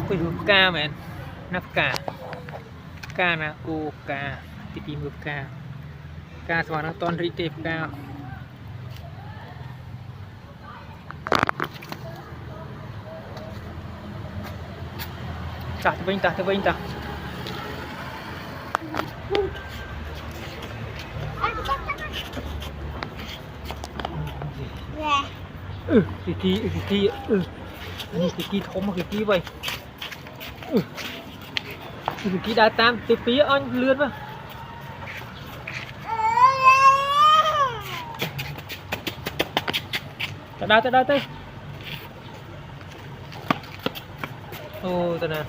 Ui hương ca mẹ nắp ca nè ô ca tí tí hương ca xong nó toàn rít tệp ca ta vinh ta cái kia anh cái kia thốn mà cái kia vậy cái kia đã tam từ phía anh lươn mà tới đây ô tên này